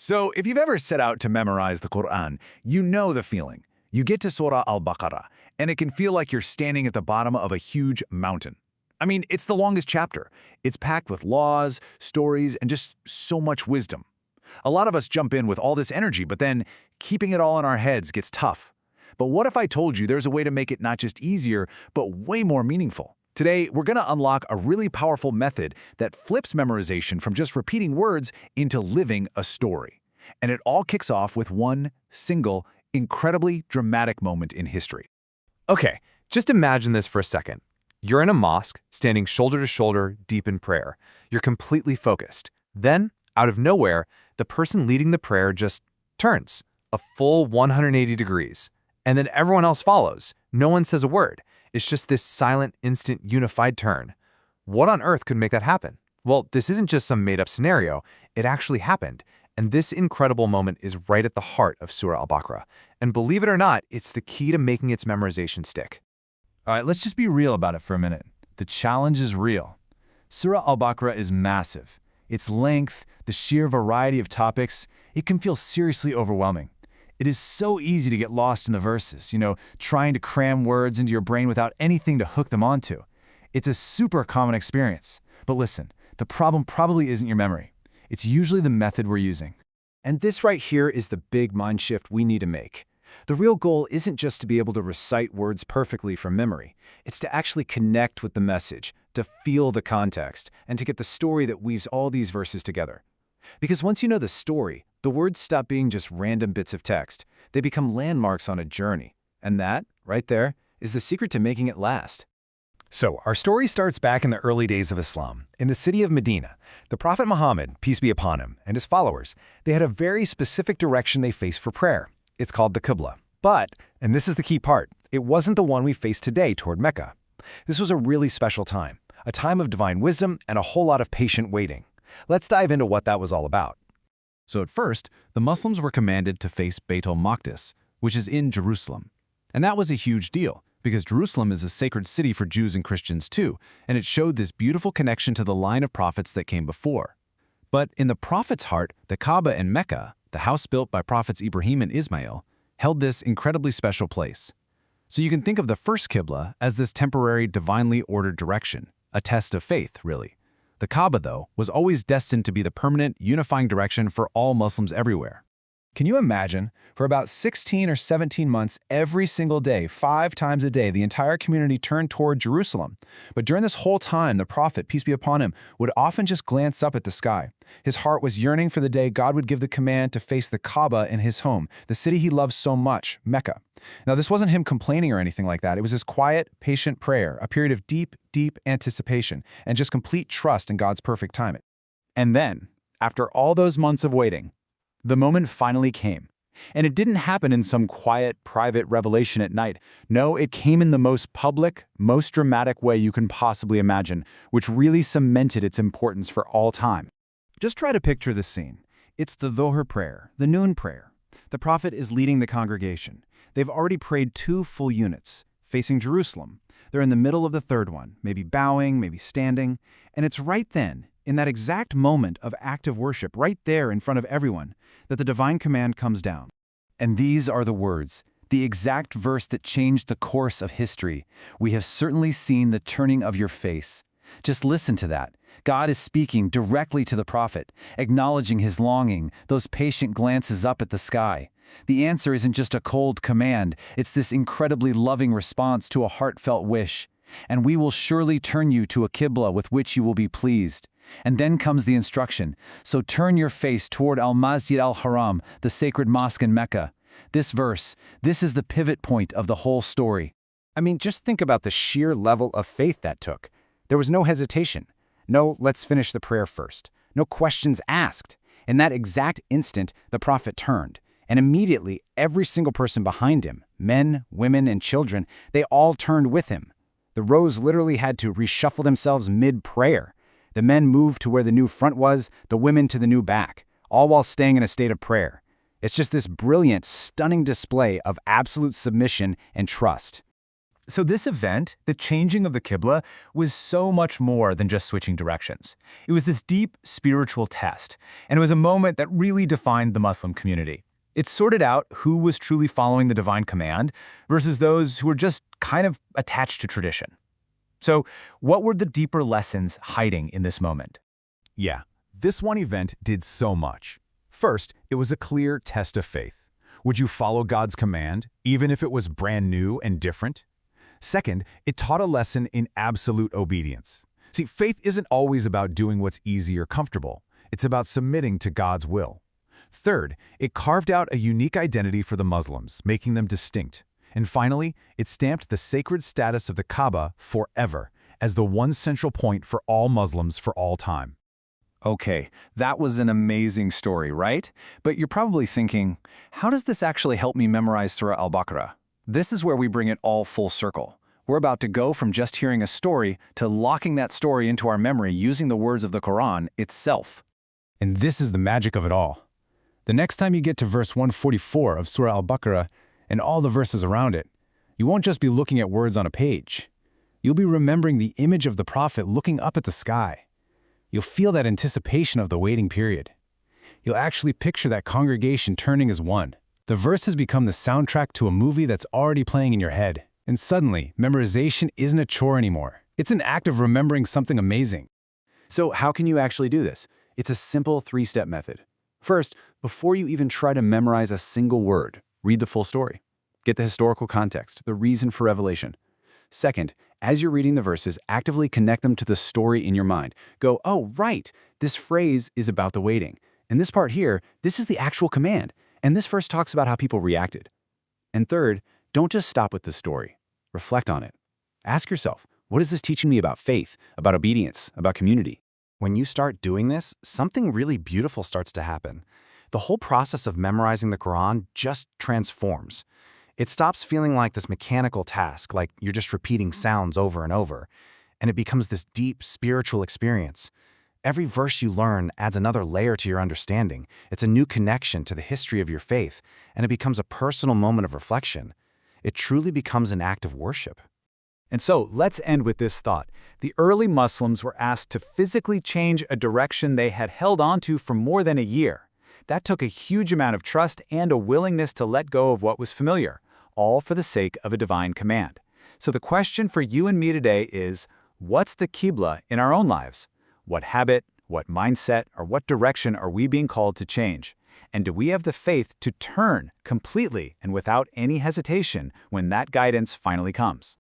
So, if you've ever set out to memorize the Quran, you know the feeling. You get to Surah Al-Baqarah, and it can feel like you're standing at the bottom of a huge mountain. I mean, it's the longest chapter. It's packed with laws, stories, and just so much wisdom. A lot of us jump in with all this energy, but then keeping it all in our heads gets tough. But what if I told you there's a way to make it not just easier, but way more meaningful? Today, we're going to unlock a really powerful method that flips memorization from just repeating words into living a story. And it all kicks off with one single, incredibly dramatic moment in history. Okay, just imagine this for a second. You're in a mosque, standing shoulder to shoulder, deep in prayer. You're completely focused. Then, out of nowhere, the person leading the prayer just turns, a full 180 degrees. And then everyone else follows. No one says a word. It's just this silent, instant, unified turn. What on earth could make that happen? Well, this isn't just some made-up scenario. It actually happened. And this incredible moment is right at the heart of Surah Al-Baqarah. And believe it or not, it's the key to making its memorization stick. All right, let's just be real about it for a minute. The challenge is real. Surah Al-Baqarah is massive. Its length, the sheer variety of topics, it can feel seriously overwhelming. It is so easy to get lost in the verses, trying to cram words into your brain without anything to hook them onto. It's a super common experience. But listen, the problem probably isn't your memory. It's usually the method we're using. And this right here is the big mind shift we need to make. The real goal isn't just to be able to recite words perfectly from memory. It's to actually connect with the message, to feel the context, and to get the story that weaves all these verses together. Because once you know the story, the words stop being just random bits of text. They become landmarks on a journey. And that, right there, is the secret to making it last. So, our story starts back in the early days of Islam, in the city of Medina. The Prophet Muhammad, peace be upon him, and his followers, they had a very specific direction they faced for prayer. It's called the Qibla. But, and this is the key part, it wasn't the one we face today toward Mecca. This was a really special time, a time of divine wisdom and a whole lot of patient waiting. Let's dive into what that was all about. So at first, the Muslims were commanded to face Beit al-Maqdis, which is in Jerusalem. And that was a huge deal, because Jerusalem is a sacred city for Jews and Christians too, and it showed this beautiful connection to the line of prophets that came before. But in the prophet's heart, the Kaaba in Mecca, the house built by prophets Ibrahim and Ismail, held this incredibly special place. So you can think of the first Qibla as this temporary, divinely ordered direction, a test of faith, really. The Kaaba, though, was always destined to be the permanent, unifying direction for all Muslims everywhere. Can you imagine? For about 16 or 17 months, every single day, 5 times a day, the entire community turned toward Jerusalem. But during this whole time, the Prophet, peace be upon him, would often just glance up at the sky. His heart was yearning for the day God would give the command to face the Kaaba in his home, the city he loved so much, Mecca. Now, this wasn't him complaining or anything like that. It was his quiet, patient prayer, a period of deep, deep anticipation, and just complete trust in God's perfect timing. And then, after all those months of waiting, the moment finally came. And it didn't happen in some quiet, private revelation at night. No, it came in the most public, most dramatic way you can possibly imagine, which really cemented its importance for all time. Just try to picture this scene. It's the Dhuhr prayer, the noon prayer. The Prophet is leading the congregation. They've already prayed 2 full units, facing Jerusalem. They're in the middle of the third one, maybe bowing, maybe standing. And it's right then, in that exact moment of active worship, right there in front of everyone, that the divine command comes down. And these are the words, the exact verse that changed the course of history. We have certainly seen the turning of your face. Just listen to that. God is speaking directly to the prophet, acknowledging his longing, those patient glances up at the sky. The answer isn't just a cold command, it's this incredibly loving response to a heartfelt wish. And we will surely turn you to a Qibla with which you will be pleased. And then comes the instruction, so turn your face toward Al-Masjid al-Haram, the sacred mosque in Mecca. This verse, this is the pivot point of the whole story. I mean, just think about the sheer level of faith that took. There was no hesitation. No, let's finish the prayer first. No questions asked. In that exact instant, the Prophet turned. And immediately, every single person behind him, men, women, and children, they all turned with him. The rows literally had to reshuffle themselves mid-prayer. The men moved to where the new front was, the women to the new back, all while staying in a state of prayer. It's just this brilliant, stunning display of absolute submission and trust. So this event, the changing of the Qibla, was so much more than just switching directions. It was this deep spiritual test, and it was a moment that really defined the Muslim community. It sorted out who was truly following the divine command versus those who were just kind of attached to tradition. So, what were the deeper lessons hiding in this moment? Yeah, this one event did so much. First, it was a clear test of faith. Would you follow God's command, even if it was brand new and different? Second, it taught a lesson in absolute obedience. See, faith isn't always about doing what's easy or comfortable. It's about submitting to God's will. Third, it carved out a unique identity for the Muslims, making them distinct. And finally, it stamped the sacred status of the Kaaba forever as the one central point for all Muslims for all time. Okay, that was an amazing story, right? But you're probably thinking, how does this actually help me memorize Surah Al-Baqarah? This is where we bring it all full circle. We're about to go from just hearing a story to locking that story into our memory using the words of the Quran itself. And this is the magic of it all. The next time you get to verse 144 of Surah Al-Baqarah and all the verses around it, you won't just be looking at words on a page. You'll be remembering the image of the Prophet looking up at the sky. You'll feel that anticipation of the waiting period. You'll actually picture that congregation turning as one. The verses become the soundtrack to a movie that's already playing in your head. And suddenly, memorization isn't a chore anymore. It's an act of remembering something amazing. So how can you actually do this? It's a simple three-step method. First, before you even try to memorize a single word, read the full story. Get the historical context, the reason for revelation. Second, as you're reading the verses, actively connect them to the story in your mind. Go, oh, right, this phrase is about the waiting. And this part here, this is the actual command. And this verse talks about how people reacted. And third, don't just stop with the story. Reflect on it. Ask yourself, what is this teaching me about faith, about obedience, about community? When you start doing this, something really beautiful starts to happen. The whole process of memorizing the Quran just transforms. It stops feeling like this mechanical task, like you're just repeating sounds over and over, and it becomes this deep spiritual experience. Every verse you learn adds another layer to your understanding. It's a new connection to the history of your faith, and it becomes a personal moment of reflection. It truly becomes an act of worship. And so, let's end with this thought. The early Muslims were asked to physically change a direction they had held onto for more than a year. That took a huge amount of trust and a willingness to let go of what was familiar, all for the sake of a divine command. So the question for you and me today is, what's the Qibla in our own lives? What habit, what mindset, or what direction are we being called to change? And do we have the faith to turn completely and without any hesitation when that guidance finally comes?